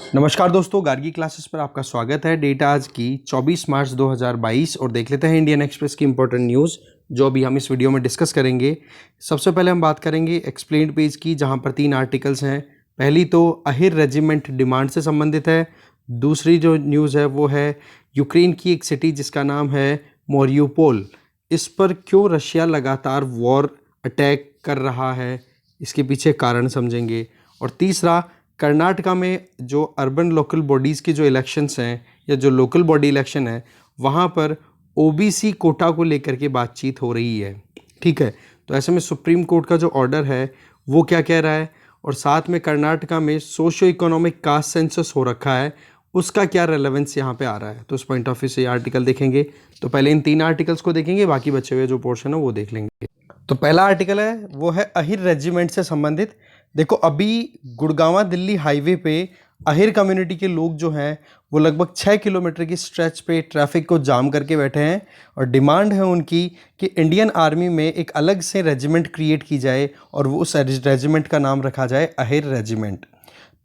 नमस्कार दोस्तों, गार्गी क्लासेस पर आपका स्वागत है। डेट आज की 24 मार्च 2022 और देख लेते हैं इंडियन एक्सप्रेस की इंपॉर्टेंट न्यूज़ जो अभी हम इस वीडियो में डिस्कस करेंगे। सबसे पहले हम बात करेंगे एक्सप्लेन्ड पेज की, जहां पर 3 आर्टिकल्स हैं। पहली तो अहिर रेजिमेंट डिमांड से संबंधित है। दूसरी जो न्यूज़ है वो है यूक्रेन की एक सिटी जिसका नाम है मोरियोपोल, इस पर क्यों रशिया लगातार वॉर अटैक कर रहा है, इसके पीछे कारण समझेंगे। और तीसरा, कर्नाटका में जो अर्बन लोकल बॉडीज़ के जो इलेक्शंस हैं या जो लोकल बॉडी इलेक्शन है वहाँ पर ओबीसी कोटा को लेकर के बातचीत हो रही है। ठीक है, तो ऐसे में सुप्रीम कोर्ट का जो ऑर्डर है वो क्या कह रहा है, और साथ में कर्नाटका में सोशो इकोनॉमिक कास्ट सेंसस हो रखा है, उसका क्या रेलेवेंस यहाँ पे आ रहा है। तो उस पॉइंट ऑफ व्यू से ये आर्टिकल देखेंगे। तो पहले इन 3 आर्टिकल्स को देखेंगे, बाकी बचे हुए जो पोर्शन है वो देख लेंगे। तो पहला आर्टिकल है वो है अहिर रेजिमेंट से संबंधित। देखो, अभी गुड़गांव दिल्ली हाईवे पे अहिर कम्युनिटी के लोग जो हैं वो लगभग 6 किलोमीटर की स्ट्रेच पे ट्रैफिक को जाम करके बैठे हैं और डिमांड है उनकी कि इंडियन आर्मी में एक अलग से रेजिमेंट क्रिएट की जाए और वो उस रेजिमेंट का नाम रखा जाए अहिर रेजिमेंट।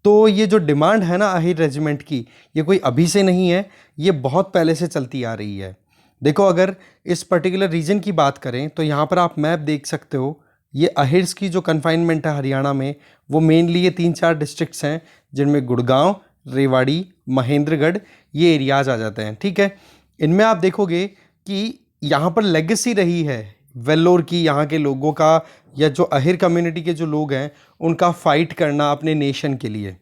तो ये जो डिमांड है ना अहिर रेजिमेंट की, ये कोई अभी से नहीं है, ये बहुत पहले से चलती आ रही है। देखो, अगर इस पर्टिकुलर रीजन की बात करें तो यहाँ पर आप मैप देख सकते हो। ये अहिर्स की जो कन्फाइनमेंट है हरियाणा में, वो मेनली ये 3-4 डिस्ट्रिक्ट्स हैं जिनमें गुड़गांव, रेवाड़ी, महेंद्रगढ़ ये एरियाज आ जाते हैं। ठीक है, इनमें आप देखोगे कि यहाँ पर लेगेसी रही है वेल्लोर की, यहाँ के लोगों का या जो अहिर कम्युनिटी के जो लोग हैं उनका फाइट करना अपने नेशन के लिए।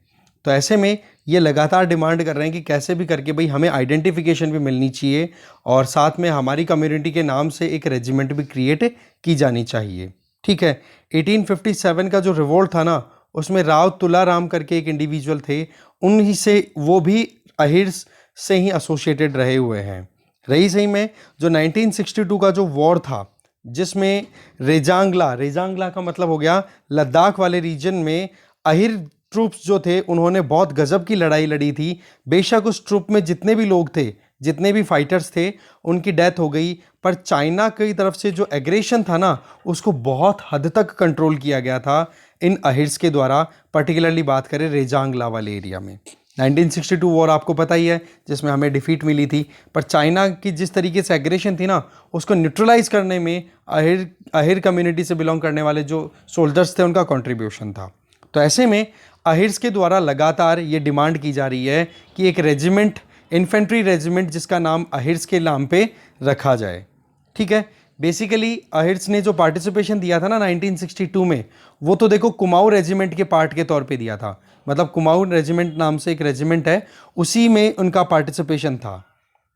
तो ऐसे में ये लगातार डिमांड कर रहे हैं कि कैसे भी करके भाई हमें आइडेंटिफिकेशन भी मिलनी चाहिए और साथ में हमारी कम्युनिटी के नाम से एक रेजिमेंट भी क्रिएट की जानी चाहिए। ठीक है, 1857 का जो रिवोल्ट था ना, उसमें राव तुलाराम करके एक इंडिविजुअल थे, उन्हीं से वो भी अहिर्स से ही एसोसिएटेड रहे हुए हैं। रही सही में जो 1962 का जो वॉर था जिसमें रेजांगला का मतलब हो गया लद्दाख वाले रीजन में अहिर ट्रूप्स जो थे उन्होंने बहुत गजब की लड़ाई लड़ी थी। बेशक उस ट्रूप में जितने भी लोग थे, जितने भी फाइटर्स थे, उनकी डेथ हो गई, पर चाइना की तरफ से जो एग्रेशन था ना उसको बहुत हद तक कंट्रोल किया गया था इन अहिर्स के द्वारा। पर्टिकुलरली बात करें रेजांगला वाले एरिया में 1962 वॉर आपको पता ही है जिसमें हमें डिफीट मिली थी, पर चाइना की जिस तरीके से एग्रेशन थी ना उसको न्यूट्रलाइज करने में अहिर कम्युनिटी से बिलोंग करने वाले जो सोल्जर्स थे उनका कंट्रीब्यूशन था। तो ऐसे में अहिर्स के द्वारा लगातार ये डिमांड की जा रही है कि एक रेजिमेंट, इन्फेंट्री रेजिमेंट जिसका नाम अहिर्स के नाम पे रखा जाए। ठीक है, बेसिकली अहिर्स ने जो पार्टिसिपेशन दिया था ना 1962 में, वो तो देखो कुमाऊं रेजिमेंट के पार्ट के तौर पे दिया था। मतलब कुमाऊं रेजिमेंट नाम से एक रेजिमेंट है, उसी में उनका पार्टिसिपेशन था।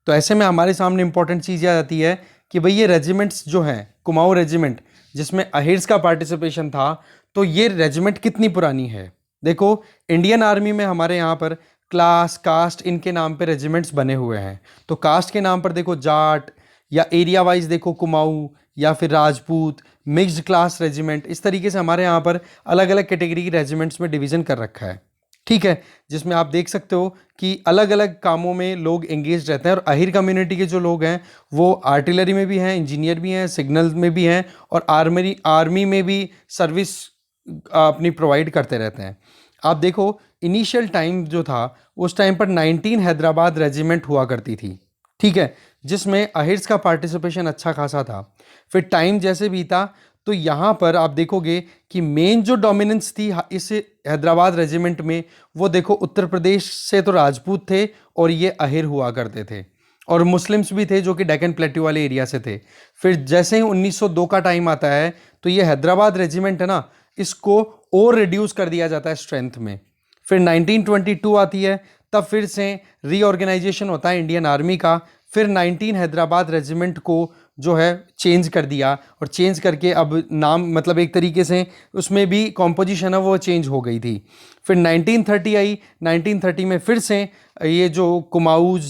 तो ऐसे में हमारे सामने इंपॉर्टेंट चीज़ यह आती है कि भाई ये रेजिमेंट्स जो हैं, कुमाऊं रेजिमेंट जिसमें अहिर्स का पार्टिसिपेशन था, तो ये रेजिमेंट कितनी पुरानी है। देखो, इंडियन आर्मी में हमारे यहाँ पर क्लास, कास्ट इनके नाम पे रेजिमेंट्स बने हुए हैं। तो कास्ट के नाम पर देखो जाट, या एरिया वाइज देखो कुमाऊं, या फिर राजपूत, मिक्स्ड क्लास रेजिमेंट, इस तरीके से हमारे यहाँ पर अलग अलग कैटेगरी की रेजिमेंट्स में डिवीज़न कर रखा है। ठीक है, जिसमें आप देख सकते हो कि अलग अलग कामों में लोग एंगेज रहते हैं और अहिर कम्युनिटी के जो लोग हैं वो आर्टिलरी में भी हैं, इंजीनियर भी हैं, सिग्नल में भी हैं और आर्मी में भी सर्विस अपनी प्रोवाइड करते रहते हैं। आप देखो, इनिशियल टाइम जो था उस टाइम पर 19 हैदराबाद रेजिमेंट हुआ करती थी। ठीक है, जिसमें अहिर्स का पार्टिसिपेशन अच्छा खासा था। फिर टाइम जैसे बीता तो यहाँ पर आप देखोगे कि मेन जो डोमिनेंस थी इस हैदराबाद रेजिमेंट में, वो देखो उत्तर प्रदेश से तो राजपूत थे और ये अहिर हुआ करते थे, और मुस्लिम्स भी थे जो कि डेक्कन प्लेट्यू वाले एरिया से थे। फिर जैसे ही 1902 का टाइम आता है तो ये हैदराबाद रेजिमेंट है ना, इसको और रिड्यूस कर दिया जाता है स्ट्रेंथ में। फिर 1922 आती है, तब फिर से रीऑर्गेनाइजेशन होता है इंडियन आर्मी का। फिर 19 हैदराबाद रेजिमेंट को जो है चेंज कर दिया, और चेंज करके अब नाम मतलब एक तरीके से उसमें भी कॉम्पोजिशन है वो चेंज हो गई थी। फिर 1930 आई, 1930 में फिर से ये जो कुमाऊं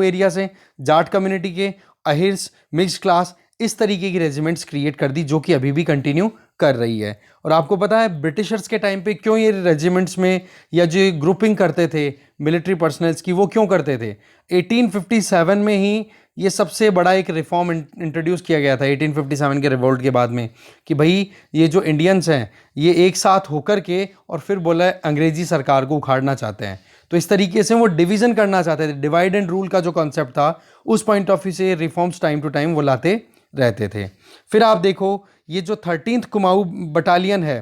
एरिया से जाट कम्युनिटी के अहिर्स, मिक्स्ड क्लास, इस तरीके की रेजिमेंट्स क्रिएट कर दी जो कि अभी भी कंटिन्यू कर रही है। और आपको पता है ब्रिटिशर्स के टाइम पे क्यों ये रेजिमेंट्स में या जो ग्रुपिंग करते थे मिलिट्री पर्सनल्स की, वो क्यों करते थे? 1857 में ही ये सबसे बड़ा एक रिफॉर्म इंट्रोड्यूस किया गया था 1857 के रिवोल्ट के बाद में, कि भाई ये जो इंडियंस हैं ये एक साथ होकर के और फिर बोला अंग्रेजी सरकार को उखाड़ना चाहते हैं। तो इस तरीके से वो डिवीज़न करना चाहते थे, डिवाइड एंड रूल का जो कॉन्सेप्ट था उस पॉइंट ऑफ व्यू से रिफॉर्म्स टाइम टू टाइम वो लाते रहते थे। फिर आप देखो ये जो 13th कुमाऊं बटालियन है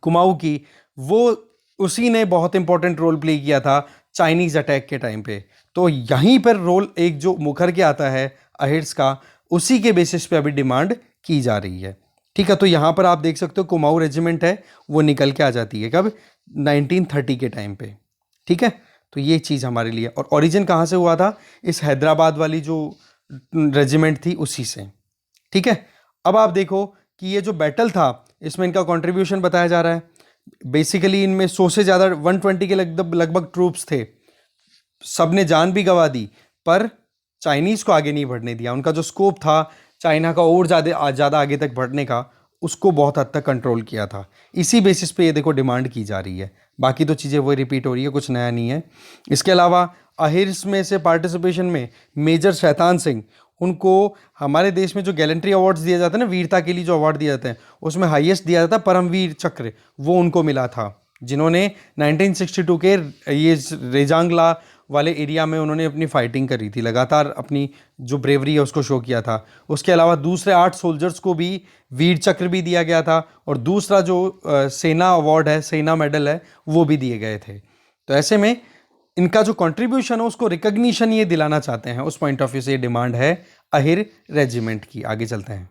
कुमाऊं की, वो उसी ने बहुत इंपॉर्टेंट रोल प्ले किया था चाइनीज़ अटैक के टाइम पे। तो यहीं पर रोल एक जो मुखर के आता है अहिर्स का, उसी के बेसिस पे अभी डिमांड की जा रही है। ठीक है, तो यहाँ पर आप देख सकते हो कुमाऊं रेजिमेंट है वो निकल के आ जाती है कब? 1930 के टाइम पे। ठीक है, तो ये चीज़ हमारे लिए, और ओरिजिन कहाँ से हुआ था? इस हैदराबाद वाली जो रेजिमेंट थी उसी से। ठीक है, अब आप देखो कि ये जो बैटल था इसमें इनका कंट्रीब्यूशन बताया जा रहा है। बेसिकली इनमें 100 से ज़्यादा 120 के लगभग ट्रूप्स थे, सब ने जान भी गंवा दी, पर चाइनीज़ को आगे नहीं बढ़ने दिया। उनका जो स्कोप था चाइना का और ज़्यादा आगे तक बढ़ने का, उसको बहुत हद तक कंट्रोल किया था। इसी बेसिस पे ये देखो डिमांड की जा रही है। बाकी तो चीज़ें वही रिपीट हो रही है, कुछ नया नहीं है। इसके अलावा अहिर्स में से पार्टिसिपेशन में मेजर शैतान सिंह, उनको हमारे देश में जो गैलेंट्री अवार्ड्स दिया जाता है ना, वीरता के लिए जो अवार्ड दिया जाता है उसमें हाईएस्ट दिया जाता है परमवीर चक्र, वो उनको मिला था, जिन्होंने 1962 के ये रेजांगला वाले एरिया में उन्होंने अपनी फाइटिंग करी थी, लगातार अपनी जो ब्रेवरी है उसको शो किया था। उसके अलावा दूसरे 8 सोल्जर्स को भी वीर चक्र भी दिया गया था, और दूसरा जो सेना अवार्ड है, सेना मेडल है, वो भी दिए गए थे। तो ऐसे में इनका जो कंट्रीब्यूशन है उसको रिकग्निशन ये दिलाना चाहते हैं, उस पॉइंट ऑफ व्यू से ये डिमांड है अहिर रेजिमेंट की। आगे चलते हैं।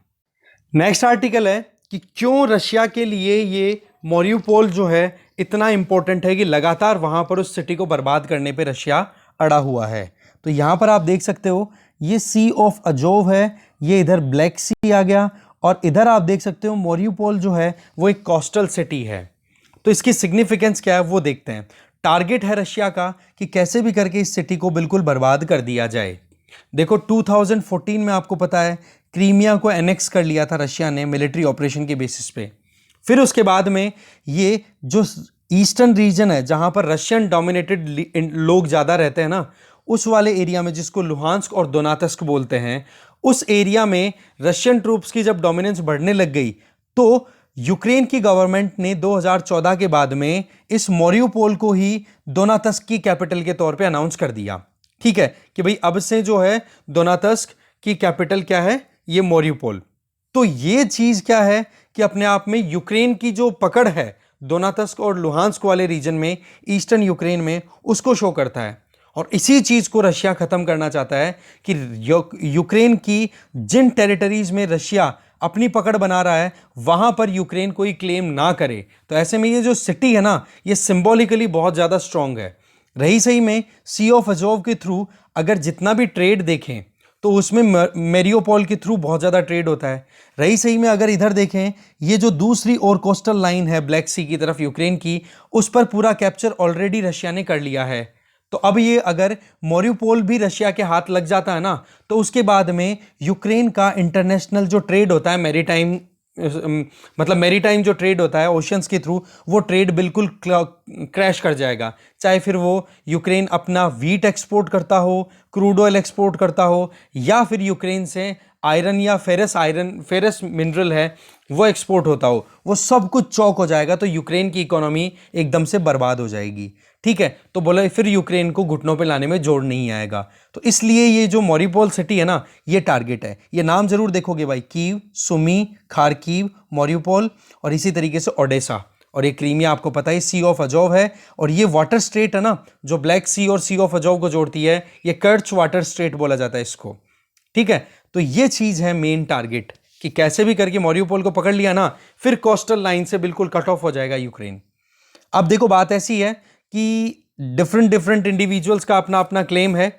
नेक्स्ट आर्टिकल है कि क्यों रशिया के लिए ये मॉरियुपोल जो है इतना इंपॉर्टेंट है, कि लगातार वहां पर उस सिटी को बर्बाद करने पे रशिया अड़ा हुआ है। तो यहां पर आप देख सकते हो ये सी ऑफ अजोव है, ये इधर ब्लैक सी आ गया, और इधर आप देख सकते हो मॉरियुपोल जो है वो एक कोस्टल सिटी है। तो इसकी सिग्निफिकेंस क्या है वो देखते हैं। टारगेट है रशिया का कि कैसे भी करके इस सिटी को बिल्कुल बर्बाद कर दिया जाए। देखो 2014 में आपको पता है क्रीमिया को एनेक्स कर लिया था रशिया ने मिलिट्री ऑपरेशन के बेसिस पे। फिर उसके बाद में ये जो ईस्टर्न रीजन है जहां पर रशियन डोमिनेटेड लोग ज़्यादा रहते हैं ना, उस वाले एरिया में जिसको लुहांस्क और दोनातस्क बोलते हैं, उस एरिया में रशियन ट्रूप्स की जब डोमिनेंस बढ़ने लग गई तो यूक्रेन की गवर्नमेंट ने 2014 के बाद में इस मॉरियुपोल को ही दोनातस्क की कैपिटल के तौर पे अनाउंस कर दिया। ठीक है, कि भाई अब से जो है दोनातस्क की कैपिटल क्या है? ये मॉरियुपोल। तो ये चीज क्या है कि अपने आप में यूक्रेन की जो पकड़ है दोनातस्क और लुहांस्क वाले रीजन में, ईस्टर्न यूक्रेन में, उसको शो करता है। और इसी चीज को रशिया खत्म करना चाहता है कि यूक्रेन की जिन टेरिटरीज में रशिया अपनी पकड़ बना रहा है वहां पर यूक्रेन कोई क्लेम ना करे। तो ऐसे में ये जो सिटी है ना, ये सिंबॉलिकली बहुत ज्यादा स्ट्रांग है। रही सही में सी ऑफ अजोव के थ्रू अगर जितना भी ट्रेड देखें तो उसमें मेरियोपोल के थ्रू बहुत ज़्यादा ट्रेड होता है। रही सही में अगर इधर देखें, ये जो दूसरी और कोस्टल लाइन है ब्लैक सी की तरफ यूक्रेन की, उस पर पूरा कैप्चर ऑलरेडी रशिया ने कर लिया है। तो अब ये अगर मॉरियुपोल भी रशिया के हाथ लग जाता है ना, तो उसके बाद में यूक्रेन का इंटरनेशनल जो ट्रेड होता है मैरीटाइम, मतलब मैरीटाइम जो ट्रेड होता है ओशियंस के थ्रू, वो ट्रेड बिल्कुल क्रैश कर जाएगा। चाहे फिर वो यूक्रेन अपना वीट एक्सपोर्ट करता हो, क्रूड ऑयल एक्सपोर्ट करता हो, या फिर यूक्रेन से आयरन या फेरस मिनरल है वो एक्सपोर्ट होता हो, वो सब कुछ चौक हो जाएगा। तो यूक्रेन की इकोनॉमी एकदम से बर्बाद हो जाएगी। ठीक है, तो बोला फिर यूक्रेन को घुटनों पे लाने में जोड़ नहीं आएगा। तो इसलिए ये जो मॉरियुपोल सिटी है ना, ये टारगेट है। ये नाम जरूर देखोगे भाई, कीव, सुमी, खारकीव, मॉरियुपोल, और इसी तरीके से ओडेसा, और ये क्रीमिया आपको पता है सी ऑफ अजोव है। और ये वाटर स्ट्रेट है ना जो ब्लैक सी और सी ऑफ अजोव को जोड़ती है, ये कर्च वाटर स्ट्रेट बोला जाता है इसको। ठीक है, तो ये चीज है मेन टारगेट, कि कैसे भी करके मॉरियुपोल को पकड़ लिया ना, फिर कोस्टल लाइन से बिल्कुल कट ऑफ हो जाएगा यूक्रेन। अब देखो बात ऐसी है कि डिफरेंट इंडिविजुअल्स का अपना अपना क्लेम है।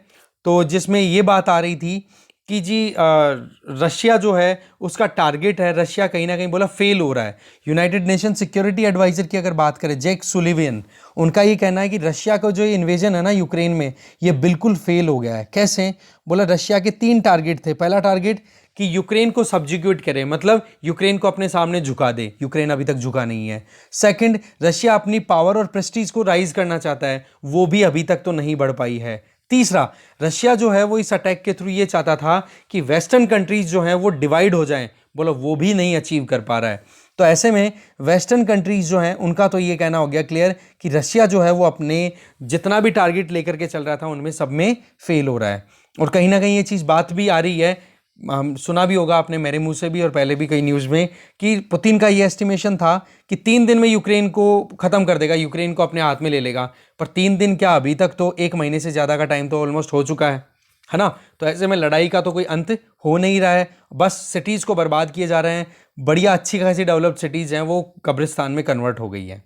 तो जिसमें ये बात आ रही थी कि जी रशिया जो है उसका टारगेट है, रशिया कहीं ना कहीं बोला फेल हो रहा है। यूनाइटेड नेशन सिक्योरिटी एडवाइजर की अगर बात करें, जैक सुलिवन, उनका ये कहना है कि रशिया का जो ये इन्वेजन है ना यूक्रेन में, ये बिल्कुल फेल हो गया है। कैसे? बोला रशिया के 3 टारगेट थे। पहला टारगेट कि यूक्रेन को सब्जुगेट करे, मतलब यूक्रेन को अपने सामने झुका दे, यूक्रेन अभी तक झुका नहीं है। सेकंड, रशिया अपनी पावर और प्रेस्टीज को राइज करना चाहता है, वो भी अभी तक तो नहीं बढ़ पाई है। तीसरा, रशिया जो है वो इस अटैक के थ्रू ये चाहता था कि वेस्टर्न कंट्रीज जो हैं वो डिवाइड हो जाएं, बोलो वो भी नहीं अचीव कर पा रहा है। तो ऐसे में वेस्टर्न कंट्रीज जो हैं उनका तो ये कहना हो गया क्लियर कि रशिया जो है वो अपने जितना भी टारगेट लेकर के चल रहा था उनमें सब में फेल हो रहा है। और कहीं ना कहीं ये चीज़ बात भी आ रही है, सुना भी होगा आपने मेरे मुंह से भी और पहले भी कई न्यूज़ में, कि पुतिन का ये एस्टिमेशन था कि 3 दिन में यूक्रेन को ख़त्म कर देगा, यूक्रेन को अपने हाथ में ले लेगा। पर 3 दिन क्या, अभी तक तो 1 महीने से ज़्यादा का टाइम तो ऑलमोस्ट हो चुका है ना। तो ऐसे में लड़ाई का तो कोई अंत हो नहीं रहा है, बस सिटीज़ को बर्बाद किए जा रहे हैं। बढ़िया अच्छी खासी डेवलप्ड सिटीज़ हैं वो कब्रिस्तान में कन्वर्ट हो गई है।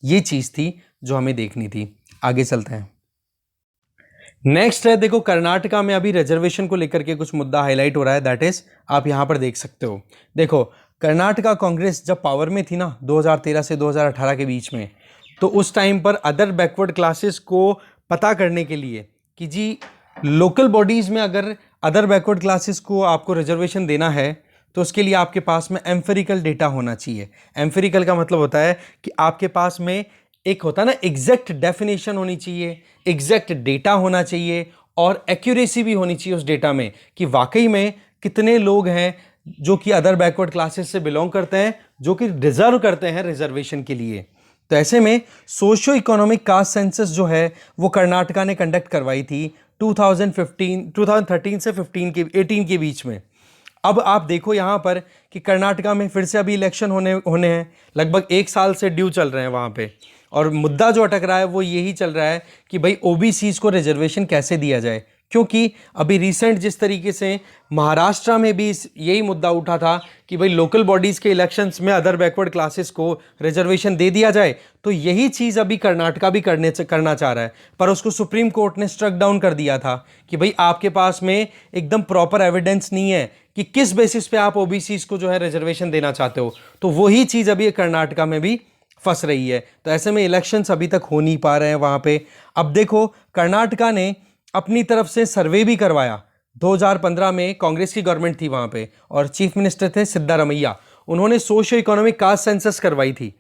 ये चीज़ थी जो हमें देखनी थी। आगे चलते हैं। नेक्स्ट है, देखो कर्नाटका में अभी रिजर्वेशन को लेकर के कुछ मुद्दा हाईलाइट हो रहा है, दैट इज आप यहां पर देख सकते हो। देखो कर्नाटका कांग्रेस जब पावर में थी ना 2013 से 2018 के बीच में, तो उस टाइम पर अदर बैकवर्ड क्लासेस को पता करने के लिए कि जी लोकल बॉडीज में अगर अदर बैकवर्ड क्लासेस को आपको रिजर्वेशन देना है तो उसके लिए आपके पास में एम्फेरिकल डेटा होना चाहिए। एम्फेरिकल का मतलब होता है कि आपके पास में एक होता है ना एग्जैक्ट डेफिनेशन होनी चाहिए, एग्जैक्ट डेटा होना चाहिए और एक्यूरेसी भी होनी चाहिए उस डेटा में कि वाकई में कितने लोग हैं जो कि अदर बैकवर्ड क्लासेस से बिलोंग करते हैं, जो कि डिजर्व करते हैं रिजर्वेशन के लिए। तो ऐसे में सोशियो इकोनॉमिक कास्ट सेंसस जो है वो कर्नाटका ने कंडक्ट करवाई थी 2013 से 18 के बीच में। अब आप देखो यहाँ पर कि कर्नाटका में फिर से अभी इलेक्शन होने हैं, लगभग 1 साल से ड्यू चल रहे हैं वहाँ पे, और मुद्दा जो अटक रहा है वो यही चल रहा है कि भाई ओबीसीज को रिजर्वेशन कैसे दिया जाए। क्योंकि अभी रिसेंट जिस तरीके से महाराष्ट्र में भी यही मुद्दा उठा था कि भाई लोकल बॉडीज़ के इलेक्शंस में अदर बैकवर्ड क्लासेस को रिजर्वेशन दे दिया जाए, तो यही चीज़ अभी कर्नाटका भी करना चाह रहा है। पर उसको सुप्रीम कोर्ट ने स्ट्रक डाउन कर दिया था कि भाई आपके पास में एकदम प्रॉपर एविडेंस नहीं है कि किस बेसिस पे आप ओबीसीज को जो है रिजर्वेशन देना चाहते हो। तो वही चीज़ अभी कर्नाटका में भी फंस रही है। तो ऐसे में इलेक्शंस अभी तक हो नहीं पा रहे हैं वहाँ पे। अब देखो कर्नाटका ने अपनी तरफ से सर्वे भी करवाया। 2015 में कांग्रेस की गवर्नमेंट थी वहाँ पे और चीफ मिनिस्टर थे सिद्धारमैया। उन्होंने सोशियो इकोनॉमिक कास्ट सेंसस करवाई थी।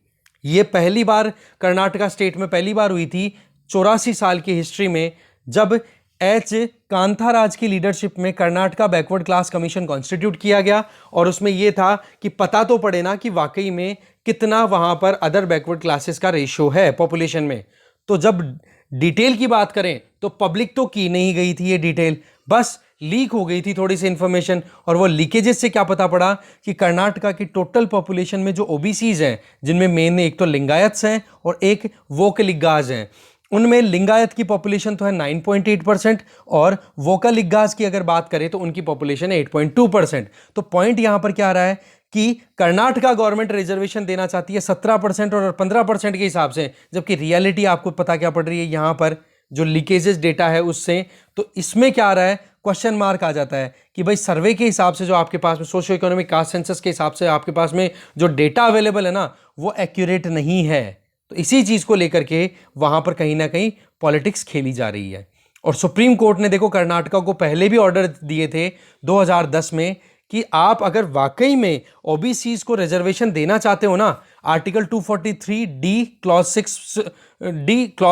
ये पहली बार कर्नाटका स्टेट में पहली बार हुई थी 84 साल की हिस्ट्री में, जब एच कांथाराज की लीडरशिप में Karnataka backward class commission constitute किया गया। और उसमें यह था कि पता तो पड़े ना कि वाकई में कितना वहां पर अदर बैकवर्ड क्लासेस का रेशियो है पॉपुलेशन में। तो जब डिटेल की बात करें तो पब्लिक तो की नहीं गई थी ये डिटेल, बस लीक हो गई थी थोड़ी सी इंफॉर्मेशन। और वो लीकेजेस से क्या पता पड़ा कि कर्नाटका की टोटल पॉपुलेशन में जो ओबीसीज हैं, जिनमें मेन एक तो लिंगायत्स हैं और एक वोकलिगाज हैं, उनमें लिंगायत की पॉपुलेशन तो है 9.8% और वोकलिगाज की अगर बात करें तो उनकी पॉपुलेशन है 8.2%। तो पॉइंट यहां पर क्या आ रहा है कि कर्नाटका गवर्नमेंट रिजर्वेशन देना चाहती है 17% और 15% के हिसाब से, जबकि रियलिटी आपको पता क्या पड़ रही है यहां पर जो लीकेजेस डेटा है उससे। तो इसमें क्या आ रहा है, क्वेश्चन मार्क आ जाता है कि भाई सर्वे के हिसाब से जो आपके पास में सोशियो इकोनॉमिक कास्ट सेंसस के हिसाब से आपके पास में जो डेटा अवेलेबल है ना वो एक्यूरेट नहीं है। तो इसी चीज को लेकर के वहां पर कहीं ना कहीं पॉलिटिक्स खेली जा रही है। और सुप्रीम कोर्ट ने देखो कर्नाटका को पहले भी ऑर्डर दिए थे 2010 में कि आप अगर वाकई में ओबीसीज को रिजर्वेशन देना चाहते हो ना, आर्टिकल 243 डी क्लॉज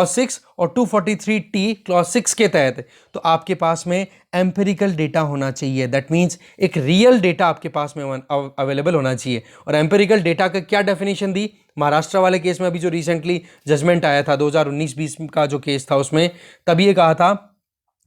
6 और 243 टी क्लॉज 6 के तहत तो आपके पास में एम्पेरिकल डेटा होना चाहिए। दैट मीन्स एक रियल डेटा आपके पास में अवेलेबल होना चाहिए। और एम्पेरिकल डेटा का क्या डेफिनेशन दी महाराष्ट्र वाले केस में, अभी जो रिसेंटली जजमेंट आया था 2019-20 का जो केस था उसमें, तब ये कहा था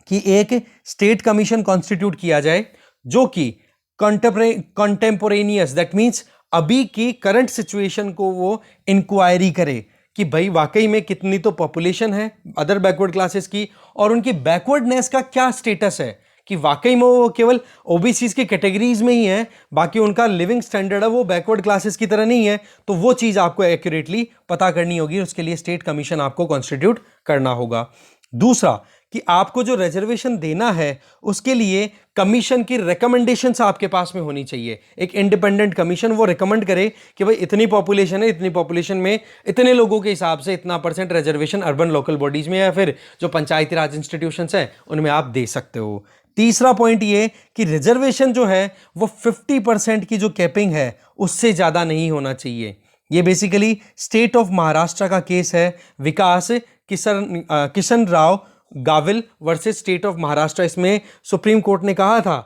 कि एक स्टेट कमीशन कॉन्स्टिट्यूट किया जाए जो कि कंटेम्पोरेनियस, दैट मीन्स अभी की करंट सिचुएशन को वो इंक्वायरी करे कि भाई वाकई में कितनी तो पॉपुलेशन है अदर बैकवर्ड क्लासेस की और उनकी बैकवर्डनेस का क्या स्टेटस है, कि वाकई में वो केवल ओबीसीज की कैटेगरीज में ही है, बाकी उनका लिविंग स्टैंडर्ड है वो बैकवर्ड क्लासेस की तरह नहीं है। तो वो चीज़ आपको एक्यूरेटली पता करनी होगी, उसके लिए स्टेट कमीशन आपको कॉन्स्टिट्यूट करना होगा। दूसरा कि आपको जो रिजर्वेशन देना है उसके लिए कमीशन की रिकमेंडेशंस आपके पास में होनी चाहिए। एक इंडिपेंडेंट कमीशन वो रिकमेंड करे कि भाई इतनी पॉपुलेशन है, इतनी पॉपुलेशन में इतने लोगों के हिसाब से इतना % रिजर्वेशन अर्बन लोकल बॉडीज में या फिर जो पंचायती राज इंस्टीट्यूशंस हैं उनमें आप दे सकते हो। तीसरा पॉइंट ये कि रिजर्वेशन जो है वो 50% की जो कैपिंग है उससे ज्यादा नहीं होना चाहिए। ये बेसिकली स्टेट ऑफ महाराष्ट्र का केस है, Vikas Kishan Rao Gavil versus state of Maharashtra. इसमें सुप्रीम कोर्ट ने कहा था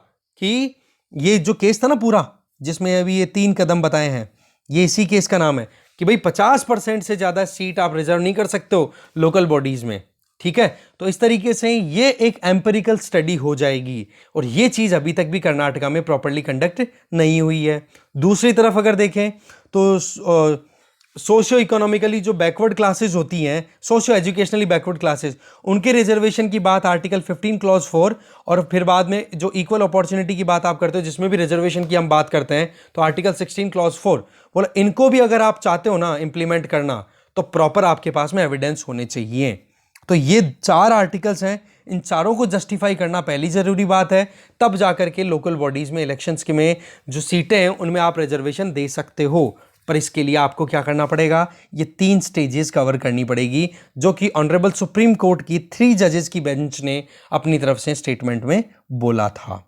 कि ये जो केस था ना पूरा, जिसमें अभी ये 3 कदम बताए हैं, ये इसी केस का नाम है कि भाई 50% से ज्यादा सीट आप रिजर्व नहीं कर सकते हो लोकल बॉडीज में। ठीक है, तो इस तरीके से ये एक एम्पिरिकल स्टडी हो जाएगी और ये चीज अभी तक भी कर्नाटका में प्रॉपर्ली कंडक्ट नहीं हुई है। दूसरी तरफ अगर देखें तो सोशियो इकोनॉमिकली जो बैकवर्ड क्लासेस होती हैं, सोशियो एजुकेशनली बैकवर्ड क्लासेस, उनके रिजर्वेशन की बात आर्टिकल 15 क्लॉज 4 और फिर बाद में जो इक्वल अपॉर्चुनिटी की बात आप करते हो जिसमें भी रिजर्वेशन की हम बात करते हैं तो आर्टिकल 16 क्लॉज 4 बोला, इनको भी अगर आप चाहते हो ना इंप्लीमेंट करना तो प्रॉपर आपके पास में एविडेंस होने चाहिए। तो ये 4 आर्टिकल्स हैं, इन चारों को जस्टिफाई करना पहली जरूरी बात है, तब जाकर के लोकल बॉडीज में इलेक्शंस के में जो सीटें हैं उनमें आप रिजर्वेशन दे सकते हो। पर इसके लिए आपको क्या करना पड़ेगा, ये 3 स्टेजेस कवर करनी पड़ेगी जो कि ऑनरेबल सुप्रीम कोर्ट की 3 जजेस की बेंच ने अपनी तरफ से स्टेटमेंट में बोला था।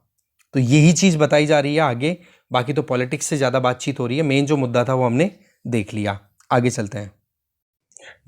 तो यही चीज बताई जा रही है आगे, बाकी तो पॉलिटिक्स से ज्यादा बातचीत हो रही है, मेन जो मुद्दा था वो हमने देख लिया। आगे चलते हैं।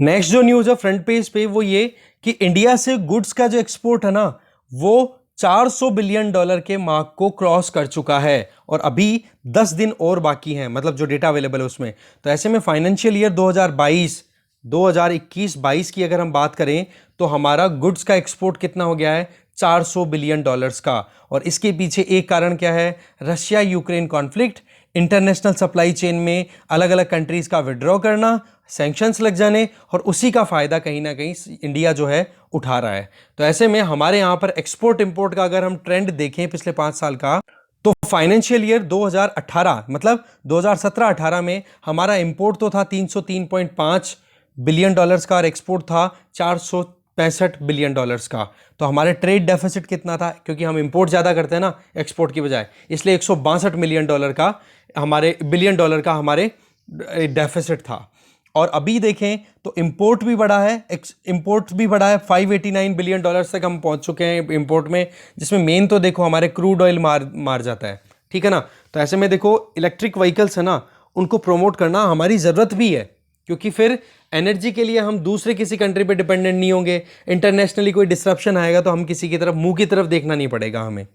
नेक्स्ट जो न्यूज है फ्रंट पेज पे वो ये कि इंडिया से गुड्स का जो एक्सपोर्ट है ना वो $400 बिलियन के मार्क को क्रॉस कर चुका है और अभी 10 दिन और बाकी हैं, मतलब जो डेटा अवेलेबल है उसमें। तो ऐसे में फाइनेंशियल ईयर 2021-22 की अगर हम बात करें तो हमारा गुड्स का एक्सपोर्ट कितना हो गया है, $400 बिलियन का। और इसके पीछे एक कारण क्या है, Russia Ukraine conflict, international supply chain में अलग अलग कंट्रीज का विड्रॉ करना, सैंक्शंस लग जाने और उसी का फायदा कहीं ना कहीं इंडिया जो है उठा रहा है। तो ऐसे में हमारे यहां पर एक्सपोर्ट इंपोर्ट का अगर हम ट्रेंड देखें पिछले 5 साल का, तो फाइनेंशियल ईयर 2018 मतलब 2017-18 में हमारा इंपोर्ट तो था $303.5 बिलियन का और एक्सपोर्ट था $465 बिलियन का। तो हमारे ट्रेड डेफिसिट कितना था, क्योंकि हम इंपोर्ट ज्यादा करते हैं ना एक्सपोर्ट की बजाय, इसलिए $162 बिलियन का हमारे डेफिसिट था। और अभी देखें तो इंपोर्ट भी बढ़ा है, $589 बिलियन तक हम पहुंच चुके हैं इंपोर्ट में, जिसमें मेन तो देखो हमारे क्रूड ऑयल मार जाता है। ठीक है ना, तो ऐसे में देखो इलेक्ट्रिक व्हीकल्स है ना, उनको प्रमोट करना हमारी ज़रूरत भी है, क्योंकि फिर एनर्जी के लिए हम दूसरे किसी कंट्री पे डिपेंडेंट नहीं होंगे। इंटरनेशनली कोई डिस्रप्शन आएगा तो हम किसी की तरफ मुंह की तरफ देखना नहीं पड़ेगा हमें।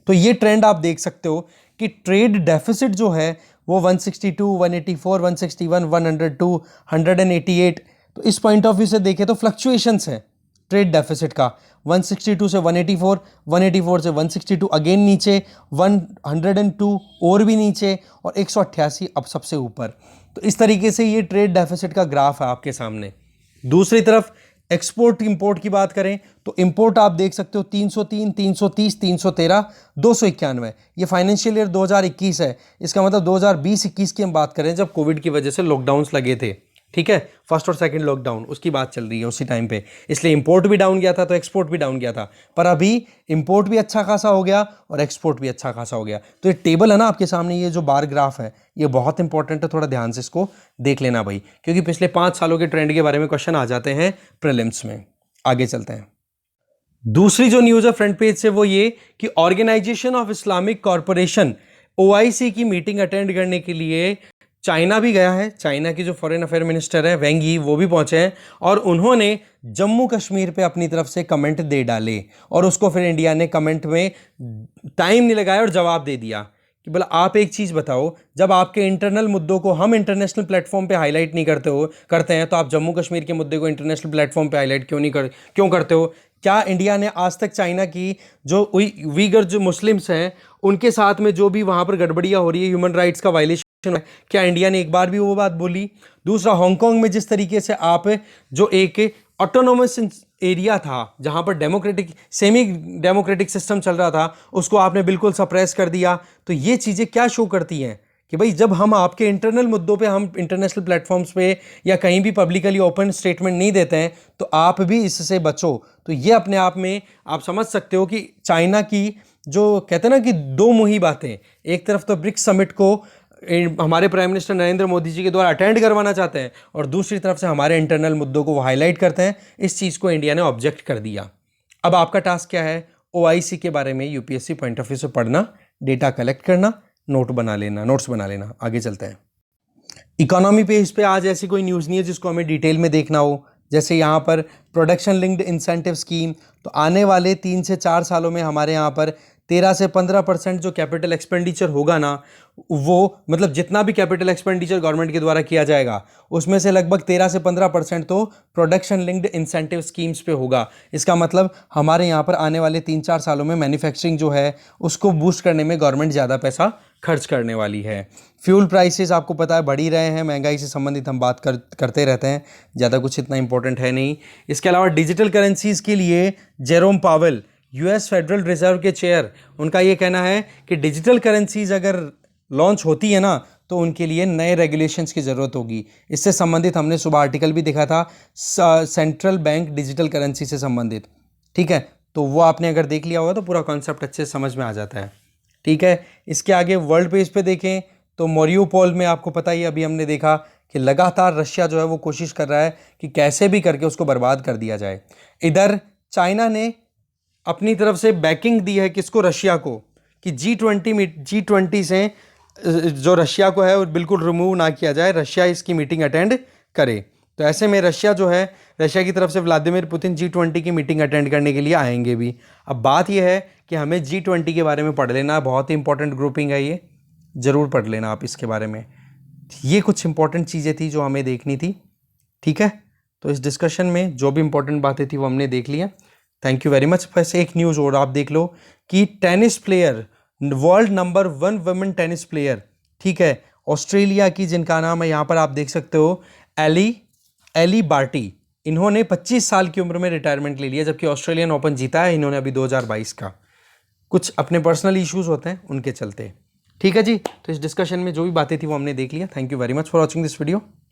तो ये ट्रेंड आप देख सकते हो कि ट्रेड डेफिसिट जो है वो 162, 184, 161, 102, 188। तो इस पॉइंट ऑफ व्यू से देखें तो फ्लक्चुएशंस है ट्रेड डेफिसिट का, 162 से 184, 184 से 162, अगेन नीचे 102 और भी नीचे, और 188 अब सबसे ऊपर। तो इस तरीके से ये ट्रेड डेफिसिट का ग्राफ है आपके सामने। दूसरी तरफ एक्सपोर्ट इंपोर्ट की बात करें तो इंपोर्ट आप देख सकते हो 303, 330, 313, 291। ये फाइनेंशियल ईयर 2021 है, इसका मतलब 2020-21 की हम बात करें जब कोविड की वजह से लॉकडाउन्स लगे थे। ठीक है, फर्स्ट और सेकंड लॉकडाउन उसकी बात चल रही है उसी टाइम पे, इसलिए इंपोर्ट भी डाउन गया था तो एक्सपोर्ट भी डाउन गया था। पर अभी इंपोर्ट भी अच्छा खासा हो गया और एक्सपोर्ट भी अच्छा खासा हो गया। तो ये टेबल है ना आपके सामने, ये जो बार ग्राफ है ये बहुत इंपॉर्टेंट है, थोड़ा ध्यान से इसको देख लेना भाई, क्योंकि पिछले 5 सालों के ट्रेंड के बारे में क्वेश्चन आ जाते हैं प्रीलिम्स में। आगे चलते हैं। दूसरी जो न्यूज़ है फ्रंट पेज से वो ये कि organisation of Islamic corporation OIC की मीटिंग अटेंड करने के लिए चाइना भी गया है। चाइना की जो फॉरेन अफेयर मिनिस्टर है वेंग यी, वो भी पहुंचे हैं और उन्होंने जम्मू कश्मीर पे अपनी तरफ से कमेंट दे डाले और उसको फिर इंडिया ने कमेंट में टाइम नहीं लगाया और जवाब दे दिया कि बोला आप एक चीज़ बताओ, जब आपके इंटरनल मुद्दों को हम इंटरनेशनल प्लेटफॉर्म पे हाईलाइट नहीं करते हैं तो आप जम्मू कश्मीर के मुद्दे को इंटरनेशनल प्लेटफॉर्म पे हाईलाइट क्यों करते हो? क्या इंडिया ने आज तक चाइना की जो उइगर जो मुस्लिम्स हैं उनके साथ में जो भी वहाँ पर गड़बड़ियाँ हो रही है, ह्यूमन राइट्स का वायलेशन, क्या इंडिया ने एक बार भी वो बात बोली? दूसरा, हांगकांग में जिस तरीके से आप जो एक ऑटोनोमस एरिया था जहां पर सेमी डेमोक्रेटिक सिस्टम चल रहा था, उसको आपने बिल्कुल सप्रेस कर दिया। तो ये चीजें क्या शो करती हैं कि भाई जब हम आपके इंटरनल मुद्दों पे हम इंटरनेशनल प्लेटफॉर्म्स पे या कहीं भी पब्लिकली ओपन स्टेटमेंट नहीं देते हैं तो आप भी इससे बचो। तो ये अपने आप में आप समझ सकते हो कि चाइना की जो कहते हैं ना कि दो मुही बातें, एक तरफ तो ब्रिक्स समिट को हमारे प्राइम मिनिस्टर नरेंद्र मोदी जी के द्वारा अटेंड करवाना चाहते हैं और दूसरी तरफ से हमारे इंटरनल मुद्दों को वो हाईलाइट करते हैं। इस चीज़ को इंडिया ने ऑब्जेक्ट कर दिया। अब आपका टास्क क्या है? ओआईसी के बारे में यूपीएससी पॉइंट ऑफ व्यू से पढ़ना, डेटा कलेक्ट करना, नोट्स बना लेना। आगे चलते हैं। इकोनॉमी पेज पे आज ऐसी कोई न्यूज़ नहीं है जिसको हमें डिटेल में देखना हो। जैसे यहाँ पर प्रोडक्शन लिंक्ड इंसेंटिव स्कीम, तो आने वाले 3 से 4 सालों में हमारे यहाँ पर 13 से 15% जो कैपिटल एक्सपेंडिचर होगा ना, वो मतलब जितना भी कैपिटल एक्सपेंडिचर गवर्नमेंट के द्वारा किया जाएगा उसमें से लगभग 13 से 15% तो प्रोडक्शन लिंक्ड इंसेंटिव स्कीम्स पे होगा। इसका मतलब हमारे यहाँ पर आने वाले 3-4 सालों में मैन्युफैक्चरिंग जो है उसको बूस्ट करने में गवर्नमेंट ज़्यादा पैसा खर्च करने वाली है। फ्यूल प्राइसेस आपको पता है बढ़ ही रहे हैं, महंगाई से संबंधित हम बात करते रहते हैं, ज़्यादा कुछ इतना इंपॉर्टेंट है नहीं। इसके अलावा डिजिटल करेंसीज़ के लिए Jerome Powell, US federal reserve के चेयर, उनका ये कहना है कि डिजिटल करेंसीज अगर लॉन्च होती है ना तो उनके लिए नए रेगुलेशंस की ज़रूरत होगी। इससे संबंधित हमने सुबह आर्टिकल भी देखा था, सेंट्रल बैंक डिजिटल करेंसी से संबंधित। ठीक है, तो वो आपने अगर देख लिया होगा तो पूरा कॉन्सेप्ट अच्छे से समझ में आ जाता है। ठीक है, इसके आगे वर्ल्ड पेज पे देखें तो मोरियोपोल में आपको पता ही अभी हमने देखा कि लगातार रशिया जो है वो कोशिश कर रहा है कि कैसे भी करके उसको बर्बाद कर दिया जाए। इधर चाइना ने अपनी तरफ से बैकिंग दी है किसको? रशिया को, कि G20 से जो रशिया को है वो बिल्कुल रिमूव ना किया जाए, रशिया इसकी मीटिंग अटेंड करे। तो ऐसे में रशिया जो है, रशिया की तरफ से व्लादिमीर पुतिन G20 की मीटिंग अटेंड करने के लिए आएंगे भी। अब बात यह है कि हमें G20 के बारे में पढ़ लेना, बहुत ही इंपॉर्टेंट ग्रुपिंग है ये, ज़रूर पढ़ लेना आप इसके बारे में। ये कुछ इंपॉर्टेंट चीज़ें थी जो हमें देखनी थी। ठीक है, तो इस डिस्कशन में जो भी इंपॉर्टेंट बातें थी वो हमने देख लिया। Thank you very much. बस एक न्यूज़ और आप देख लो कि tennis player, world number 1 women tennis player, ठीक है, ऑस्ट्रेलिया की, जिनका नाम है यहाँ पर आप देख सकते हो, एली बार्टी, इन्होंने 25 साल की उम्र में रिटायरमेंट ले लिया, जबकि ऑस्ट्रेलियन ओपन जीता है इन्होंने अभी 2022 का। कुछ अपने पर्सनल इश्यूज होते हैं उनके चलते। ठीक है जी, तो इस डिस्कशन में जो भी बातें थी वो हमने देख लिया। Thank you very much for watching this video.